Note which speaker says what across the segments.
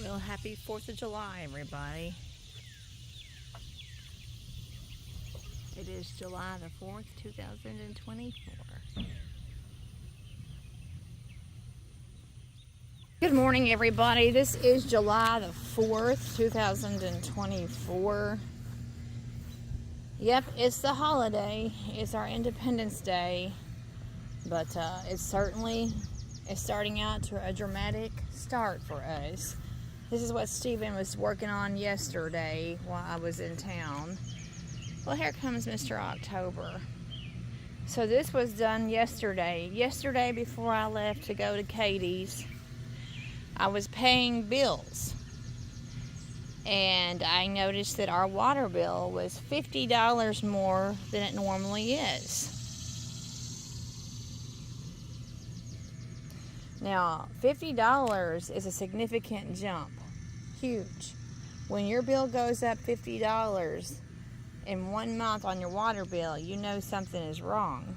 Speaker 1: Well, happy 4th of July, everybody. It is July the 4th, 2024. Good morning, everybody. This is July the 4th, 2024. Yep, it's the holiday. It's our Independence Day. But it's starting out to a dramatic start for us. This is what Stephen was working on yesterday while I was in town. Well, here comes Mr. October. So this was done yesterday. Yesterday, before I left to go to Katie's, I was paying bills. And I noticed that our water bill was $50 more than it normally is. Now, $50 is a significant jump. Huge. When your bill goes up $50 in 1 month on your water bill, you know something is wrong.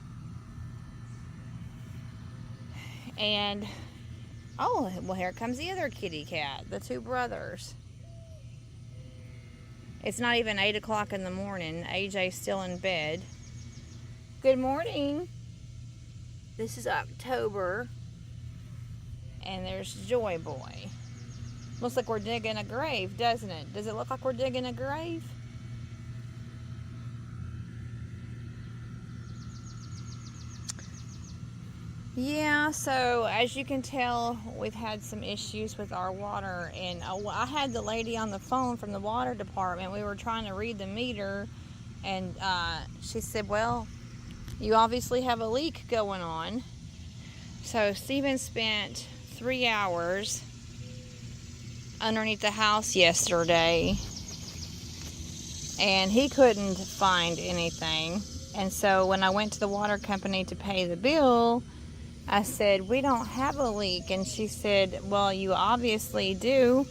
Speaker 1: And, oh, well, here comes the other kitty cat, the two brothers. It's not even 8 o'clock in the morning. AJ's still in bed. Good morning. This is October. And there's Joy Boy. Looks like we're digging a grave, doesn't it? Does it look like we're digging a grave? Yeah, so as you can tell, we've had some issues with our water. And I had the lady on the phone from the water department. We were trying to read the meter. And she said, well, you obviously have a leak going on. So Stephen spent 3 hours underneath the house yesterday, and he couldn't find anything. And so when I went to the water company to pay the bill, I said, we don't have a leak. And she said, well, you obviously do.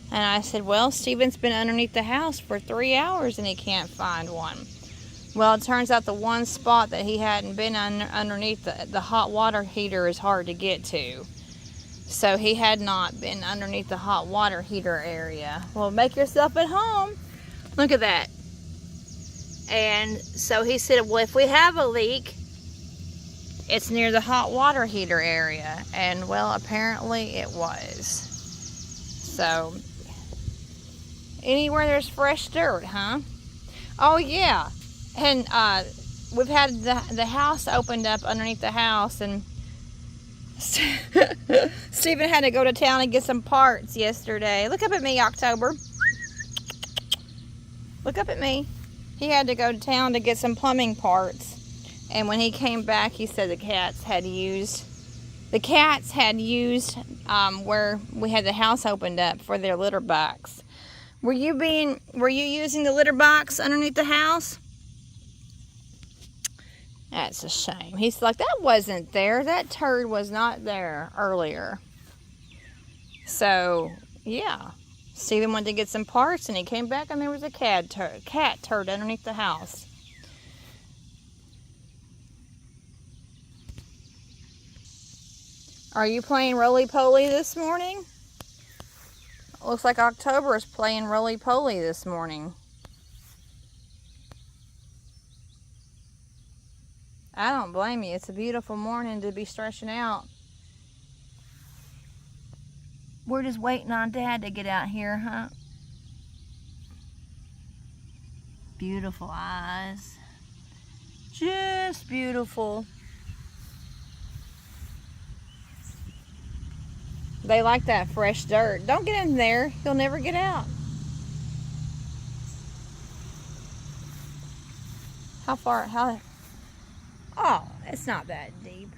Speaker 1: And I said, well, Stephen's been underneath the house for 3 hours and he can't find one. Well, it turns out the one spot that he hadn't been underneath the hot water heater is hard to get to. So he had not been underneath the hot water heater area. Well, make yourself at home. Look at that. And so he said, well, if we have a leak, it's near the hot water heater area. And, well, apparently it was. So, anywhere there's fresh dirt, huh? Oh, yeah. And we've had the house opened up underneath the house, and Stephen had to go to town and get some parts yesterday. Look up at me, October. Look up at me. He had to go to town to get some plumbing parts. And when he came back, he said the cats had used where we had the house opened up for their litter box. Were you using the litter box underneath the house? That's a shame. He's like, that wasn't there. That turd was not there earlier. So, yeah. Stephen went to get some parts, and he came back, and there was a cat turd underneath the house. Are you playing roly-poly this morning? Looks like October is playing roly-poly this morning. I don't blame you. It's a beautiful morning to be stretching out. We're just waiting on Dad to get out here, huh? Beautiful eyes. Just beautiful. They like that fresh dirt. Don't get in there. You'll never get out. How far? Oh, it's not that deep.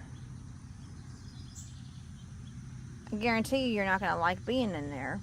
Speaker 1: I guarantee you're not going to like being in there.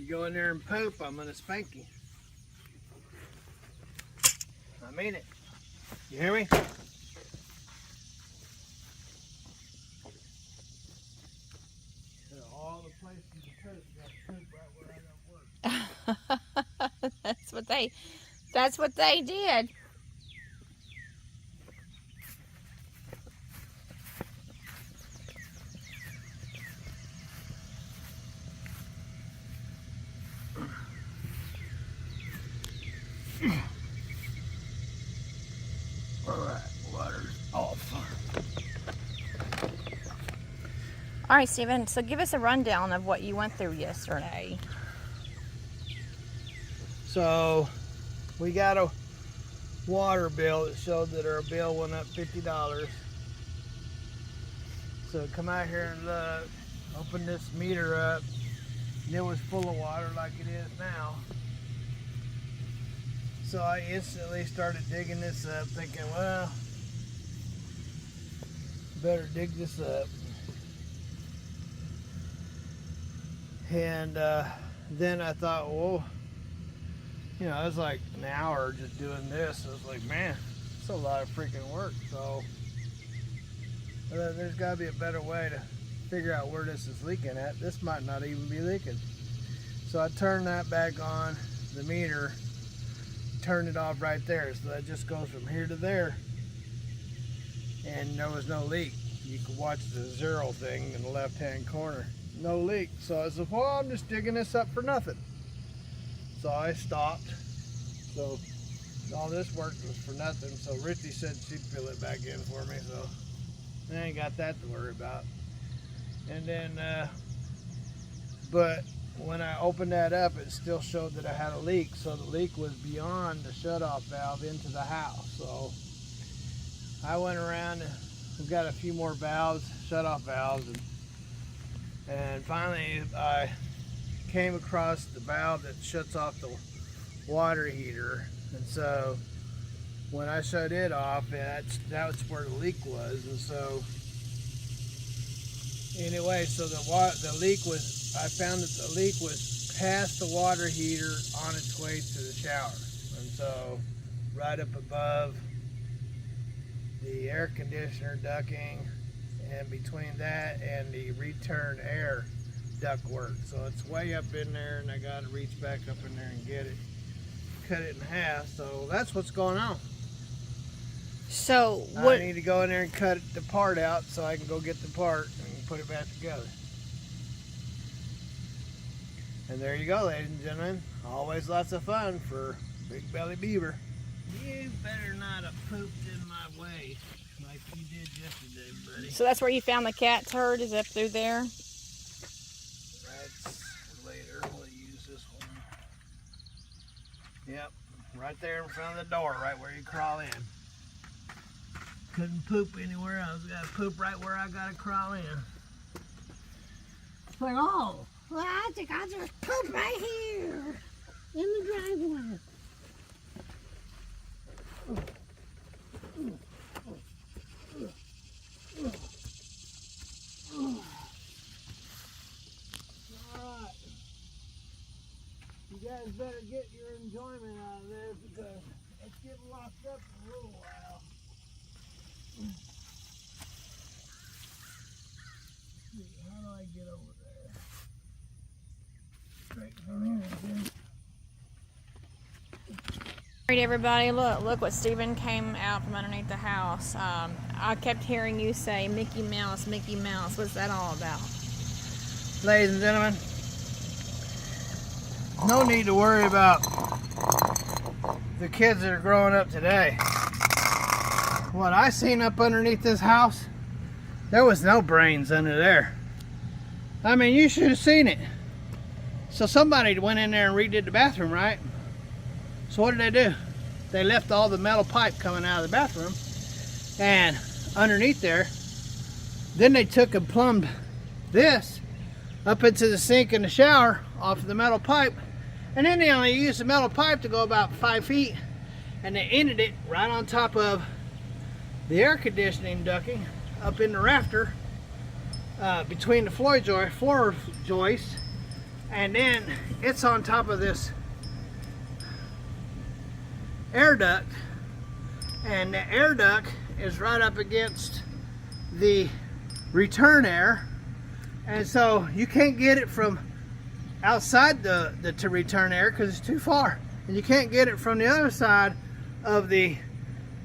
Speaker 2: you go in there and poop, I'm gonna spank you. I mean it. You hear me? All the places you poop, you got to poop right where I got work.
Speaker 1: That's what they did.
Speaker 2: Alright, water's off.
Speaker 1: All right, Stephen, so give us a rundown of what you went through yesterday.
Speaker 2: So, we got a water bill that showed that our bill went up $50. So come out here and look, open this meter up, and it was full of water like it is now. So I instantly started digging this up, thinking, well, better dig this up. And then I thought, well, you know, it was like an hour just doing this. I was like, man, it's a lot of freaking work. So there's got to be a better way to figure out where this is leaking at. This might not even be leaking. So I turned that back on, the meter, turned it off right there. So that just goes from here to there. And there was no leak. You could watch the 0 thing in the left-hand corner. No leak. So I said, well, I'm just digging this up for nothing. So I stopped. So all this work was for nothing. So Richie said she'd fill it back in for me. So I ain't got that to worry about. And then, but when I opened that up, it still showed that I had a leak. So the leak was beyond the shutoff valve into the house. So I went around and we've got a few more valves, shutoff valves, and finally I came across the valve that shuts off the water heater. And so when I shut it off, that's where the leak was. And so anyway, so the leak was, I found that the leak was past the water heater on its way to the shower. And so right up above the air conditioner ducting, and between that and the return air ductwork. So it's way up in there, and I got to reach back up in there and get it, cut it in half. So that's what's going on.
Speaker 1: So what?
Speaker 2: I need to go in there and cut the part out so I can go get the part and put it back together. And there you go, ladies and gentlemen. Always lots of fun for Big Belly Beaver. You better not have pooped in my way like you did yesterday, buddy.
Speaker 1: So that's where you found the cat turd, is up through there?
Speaker 2: That's later. We'll use this one. Yep, right there in front of the door, right where you crawl in. Couldn't poop anywhere else. Gotta poop right where I gotta crawl in. It's like, oh, well, I think I'll just poop right here in the driveway. Alright. You guys better get your enjoyment out of this because it's getting locked up in a little while. How do I get over there? Straight from here, again.
Speaker 1: Alright, everybody, look what Stephen came out from underneath the house. I kept hearing you say Mickey Mouse, Mickey Mouse. What's that all about?
Speaker 2: Ladies and gentlemen, no need to worry about the kids that are growing up today. What I seen up underneath this house, there was no brains under there. I mean, you should have seen it. So somebody went in there and redid the bathroom, right? So what did they do? They left all the metal pipe coming out of the bathroom and underneath there. Then they took and plumbed this up into the sink and the shower off of the metal pipe. And then they only used the metal pipe to go about 5 feet, and they ended it right on top of the air conditioning ducting up in the rafter between the floor joist And then it's on top of this air duct, and the air duct is right up against the return air, and so you can't get it from outside the to return air because it's too far, and you can't get it from the other side of the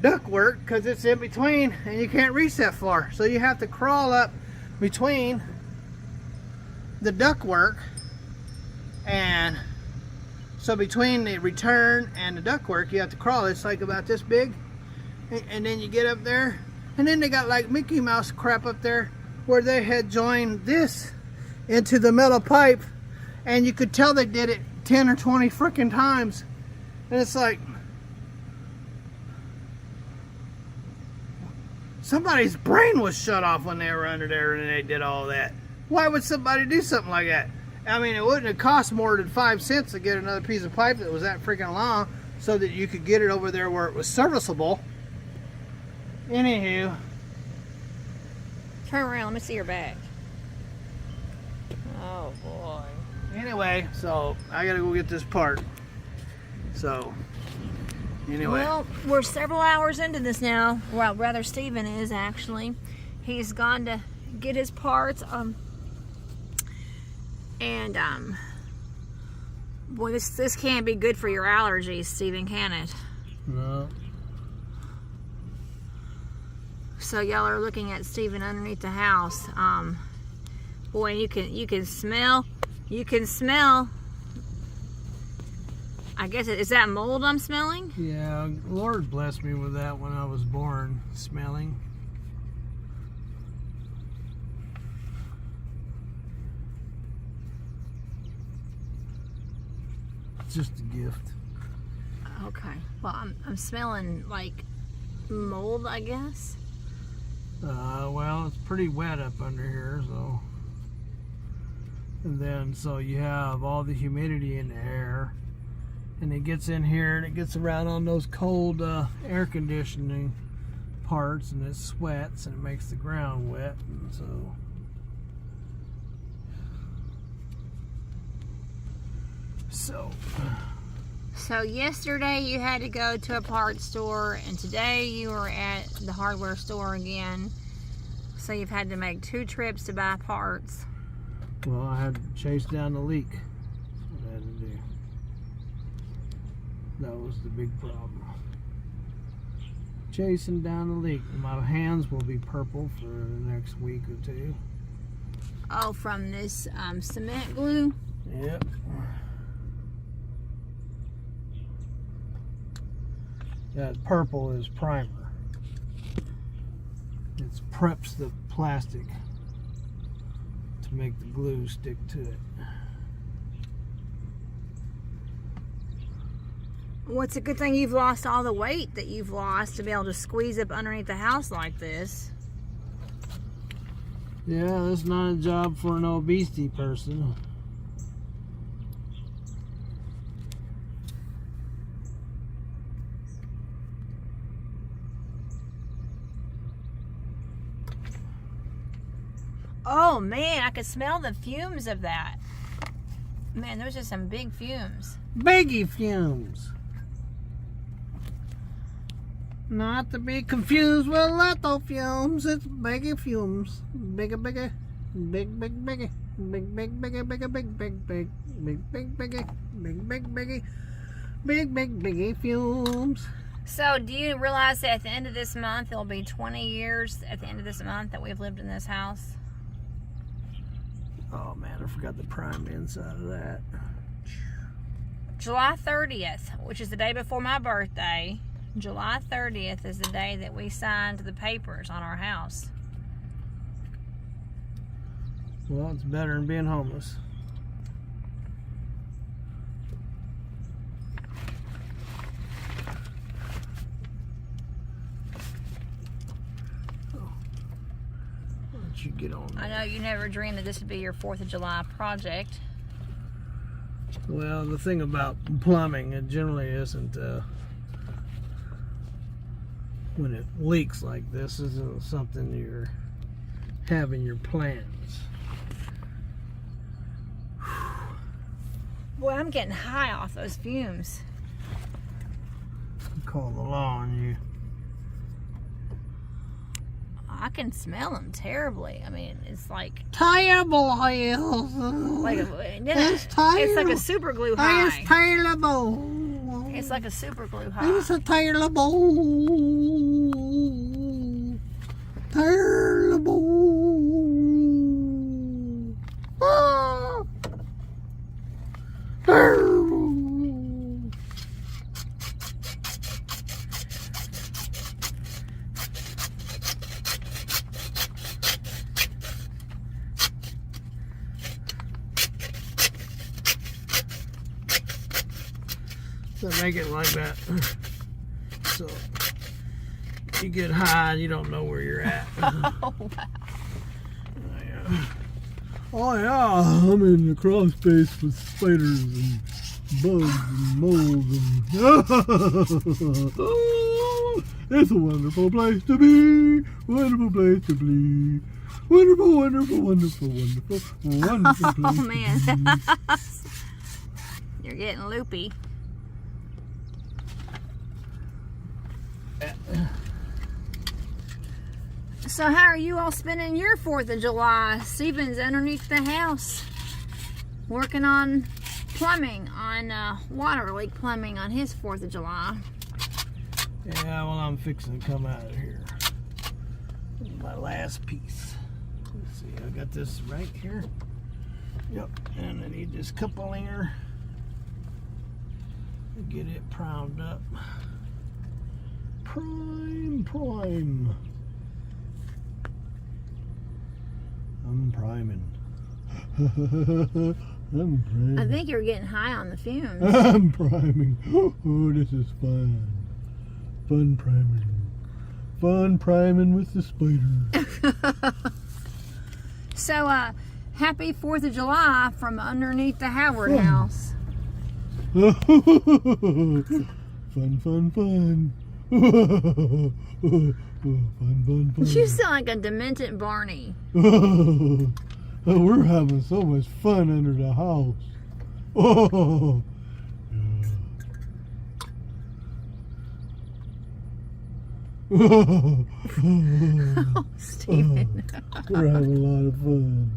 Speaker 2: ductwork because it's in between and you can't reach that far, so you have to crawl up between the ductwork. And so between the return and the ductwork, you have to crawl. It's like about this big, and then you get up there, and then they got like Mickey Mouse crap up there where they had joined this into the metal pipe, and you could tell they did it 10 or 20 freaking times. And it's like somebody's brain was shut off when they were under there and they did all that. Why would somebody do something like that? I mean, it wouldn't have cost more than 5 cents to get another piece of pipe that was that freaking long so that you could get it over there where it was serviceable. Anywho.
Speaker 1: Turn around, let me see your back. Oh boy.
Speaker 2: Anyway, so I gotta go get this part. So, anyway.
Speaker 1: Well, we're several hours into this now. Well, rather Steven is actually. He's gone to get his parts. Boy, this can't be good for your allergies, Steven, can it?
Speaker 2: No.
Speaker 1: So y'all are looking at Steven underneath the house. Boy, you can smell. I guess is that mold I'm smelling?
Speaker 2: Yeah, Lord blessed me with that when I was born, smelling. Just a gift.
Speaker 1: Okay. Well, I'm smelling like mold, I guess.
Speaker 2: Well, it's pretty wet up under here, so. And then, so you have all the humidity in the air, and it gets in here and it gets around on those cold air conditioning parts, and it sweats and it makes the ground wet, and so.
Speaker 1: So yesterday you had to go to a parts store, and today you were at the hardware store again. So you've had to make 2 trips to buy parts.
Speaker 2: Well, I had to chase down the leak. That's what I had to do. That was the big problem. Chasing down the leak. My hands will be purple for the next week or 2.
Speaker 1: Oh, from this cement glue?
Speaker 2: Yep. That purple is primer. It preps the plastic to make the glue stick to it.
Speaker 1: Well, it's a good thing you've lost all the weight that you've lost to be able to squeeze up underneath the house like this.
Speaker 2: Yeah, that's not a job for an obesity person.
Speaker 1: Oh man, I could smell the fumes of that. Man, those are some big fumes.
Speaker 2: Biggie fumes. Not to be confused with little fumes. It's biggie fumes. Bigger, bigger. Big, big, bigger. Big, big, bigger, bigger, big, big, big. Big, big, bigger. Big, big, bigger. Big, big, biggie fumes.
Speaker 1: So, do you realize that at the end of this month, it'll be 20 years at the end of this month that we've lived in this house?
Speaker 2: Oh man, I forgot to prime the inside of that.
Speaker 1: July 30th, which is the day before my birthday, July 30th is the day that we signed the papers on our house.
Speaker 2: Well, it's better than being homeless. You get on there.
Speaker 1: I know you never dreamed that this would be your 4th of July project.
Speaker 2: Well, the thing about plumbing, it generally isn't, when it leaks like this, isn't something you're having your plans.
Speaker 1: Boy, I'm getting high off those fumes.
Speaker 2: Call the law on you.
Speaker 1: I can smell them terribly. I mean, it's like
Speaker 2: Terrible.
Speaker 1: like
Speaker 2: It's
Speaker 1: it's like a super glue high.
Speaker 2: It's terrible.
Speaker 1: It's like a super glue high.
Speaker 2: It's a terrible. Terrible. Ah. Terrible. So make it like that. So you get high and you don't know where you're at.
Speaker 1: Oh, wow.
Speaker 2: Oh yeah, I'm in the crawl space with spiders and bugs and moles and it's a wonderful place to be. Wonderful place to be. Wonderful, wonderful, wonderful, wonderful, wonderful place.
Speaker 1: Oh man.
Speaker 2: To be.
Speaker 1: You're getting loopy. So how are you all spending your 4th of July? Stephen's underneath the house working on plumbing, on water leak plumbing on his 4th of July.
Speaker 2: Yeah, well, I'm fixing to come out of here. My last piece. Let's see, I got this right here. Yep, and I need this coupling here to get it primed up. Prime. I'm priming. I'm priming.
Speaker 1: I think you're getting high on the fumes.
Speaker 2: I'm priming. Oh, this is fun. Fun priming. Fun priming with the spider.
Speaker 1: So, happy 4th of July from underneath the Howard house.
Speaker 2: Fun. Fun.
Speaker 1: You sound like a demented Barney.
Speaker 2: We're having so much fun under the house. Oh,
Speaker 1: Oh, Stephen.
Speaker 2: we're having a lot of fun.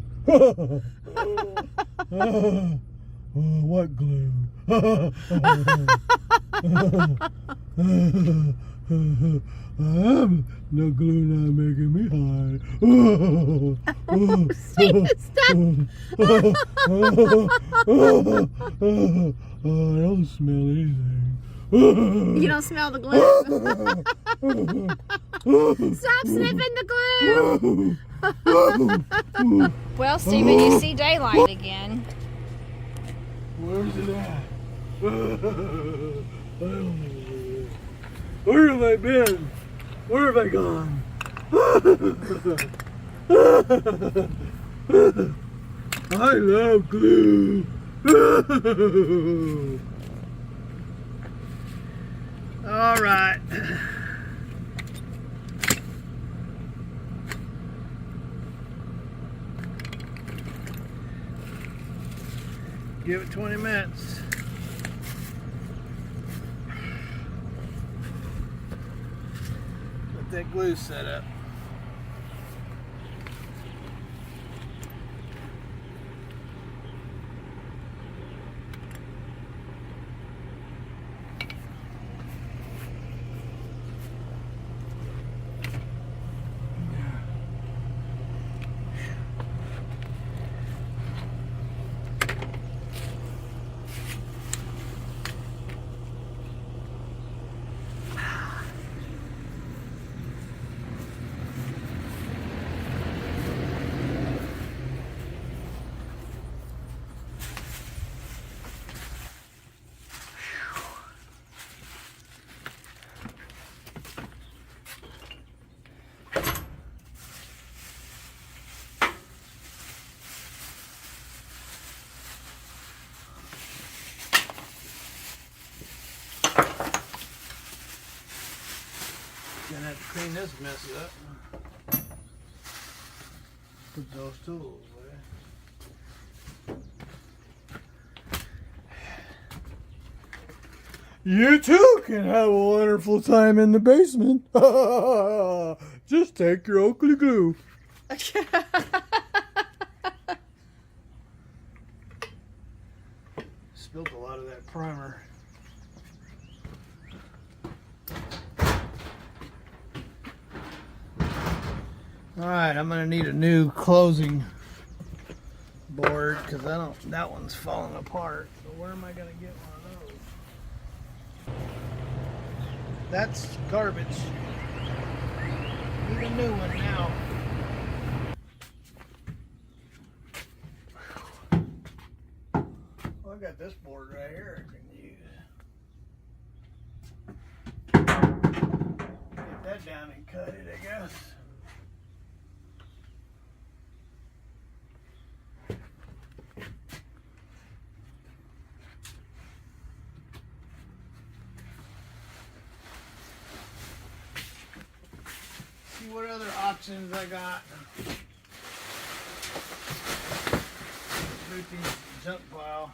Speaker 2: What glue? No glue not making me high.
Speaker 1: Stephen, stop.
Speaker 2: I don't smell anything.
Speaker 1: You don't smell the glue. Stop sniffing the glue. Well, Stephen, you see daylight again.
Speaker 2: Where's it at? Where have I been? Where have I gone? I love glue. All right. Give it 20 minutes. Let that glue set up. Gonna have to clean this mess up. Put those tools away. You too can have a wonderful time in the basement. Just take your Oakley glue. Spilled a lot of that primer. Alright, I'm gonna need a new closing board because that one's falling apart. So where am I gonna get one of those? That's garbage. Need a new one now. Well, I got this board right here I can use. Get that down and cut it, I guess. See what other options I got. Root these junk pile.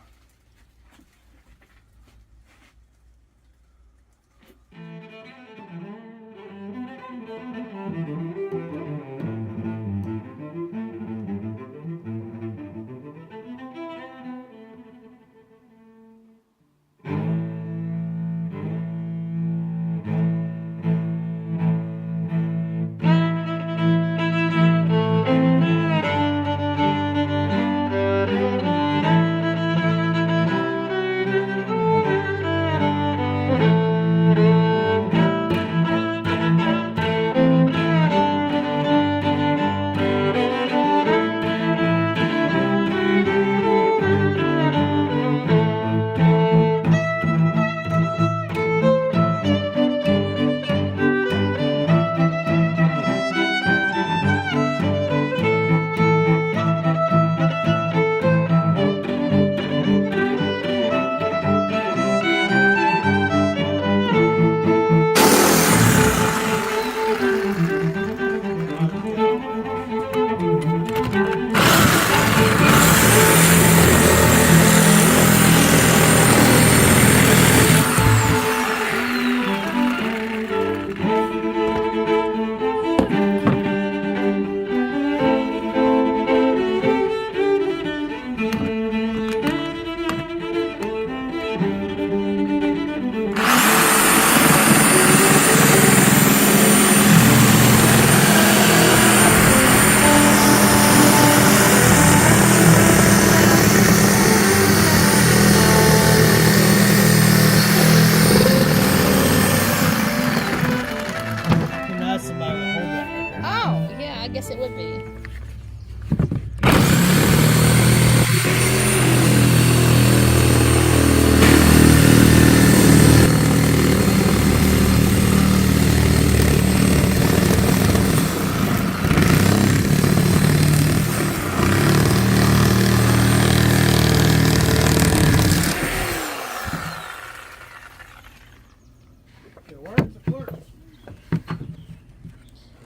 Speaker 1: It would be.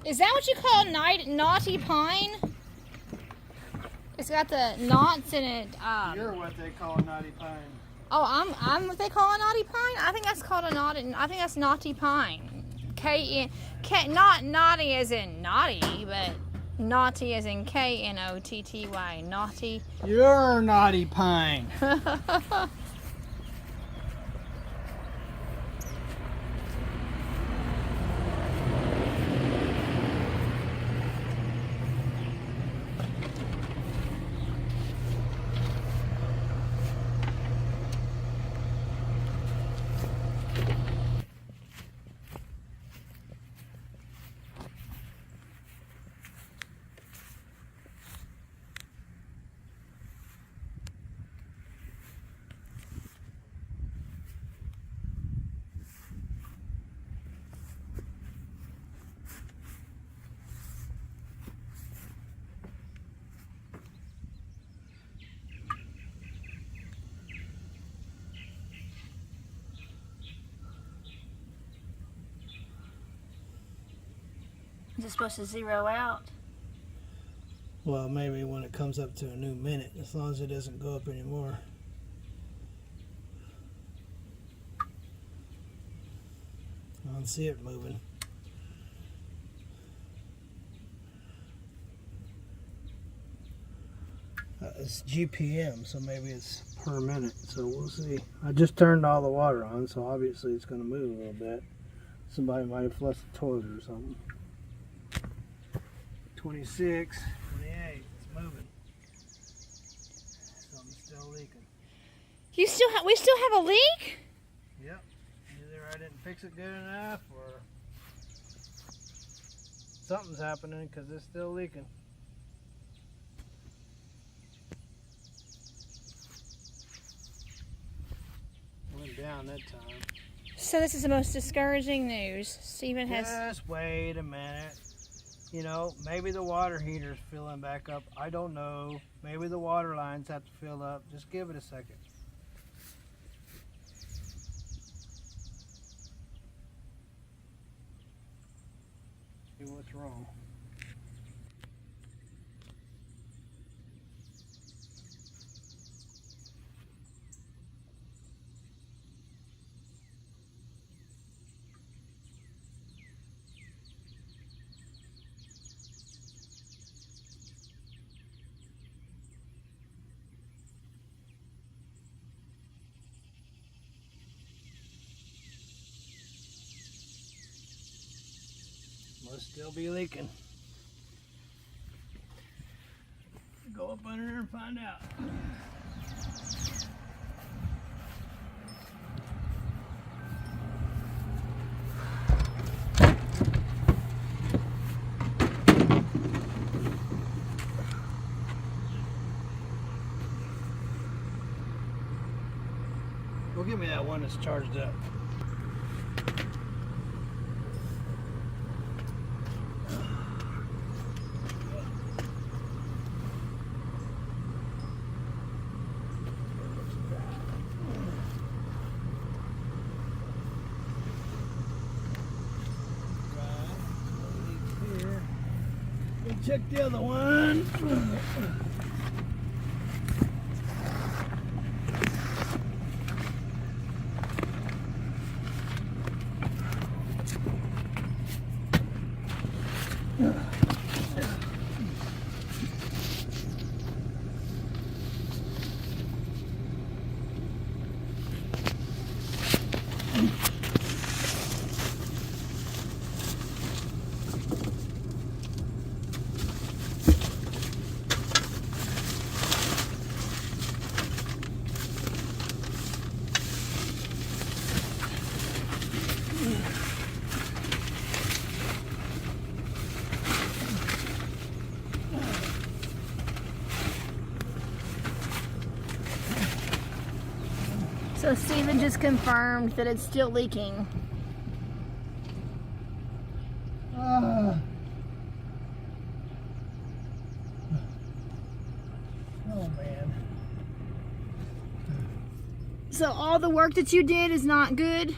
Speaker 1: Is that what you call naughty pine? It's got the knots in it.
Speaker 2: You're what they call a naughty pine.
Speaker 1: Oh, I'm what they call a naughty pine. I think that's called a naughty. I think that's naughty pine. Not naughty as in naughty, but naughty as in Knotty. Naughty.
Speaker 2: You're a naughty pine.
Speaker 1: Is it supposed to zero out?
Speaker 2: Well, maybe when it comes up to a new minute, as long as it doesn't go up anymore. can see it moving. It's GPM, so maybe it's per minute, so we'll see. I just turned all the water on, so obviously it's going to move a little bit. Somebody might have flushed the toilet or something. 26, 28, it's moving. Something's still leaking.
Speaker 1: We still have a leak?
Speaker 2: Yep. Either I didn't fix it good enough or something's happening because it's still leaking. Went down that time.
Speaker 1: So this is the most discouraging news. Steven has...
Speaker 2: Just wait a minute. You know, maybe the water heater's filling back up. I don't know. Maybe the water lines have to fill up. Just give it a second. See what's wrong. Must still be leaking. Go up under there and find out. Go give me that one that's charged up. Check the other one.
Speaker 1: So Steven just confirmed that it's still leaking.
Speaker 2: Oh man.
Speaker 1: So all the work that you did is not good?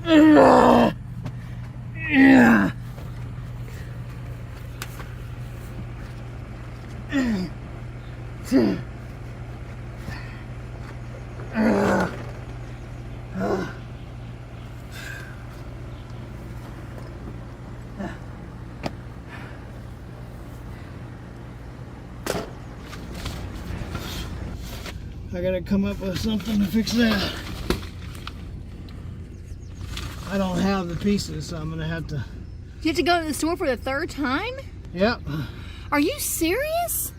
Speaker 2: Yeah. I gotta come up with something to fix that. I don't have the pieces, so I'm gonna have to.
Speaker 1: You have to go to the store for the third time?
Speaker 2: Yep.
Speaker 1: Are you serious?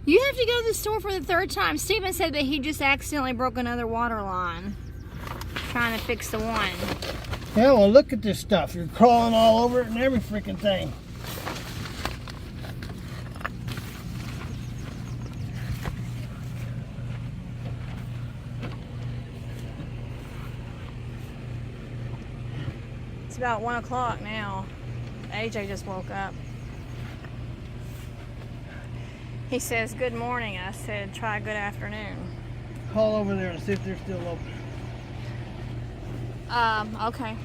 Speaker 1: You have to go to the store for the third time. Steven said that he just accidentally broke another water line trying to fix the one.
Speaker 2: Yeah, well, look at this stuff. You're crawling all over it and every freaking thing.
Speaker 1: It's about 1 o'clock now. AJ just woke up. He says, good morning. I said, try good afternoon.
Speaker 2: Call over there and see if they're still open.
Speaker 1: Okay.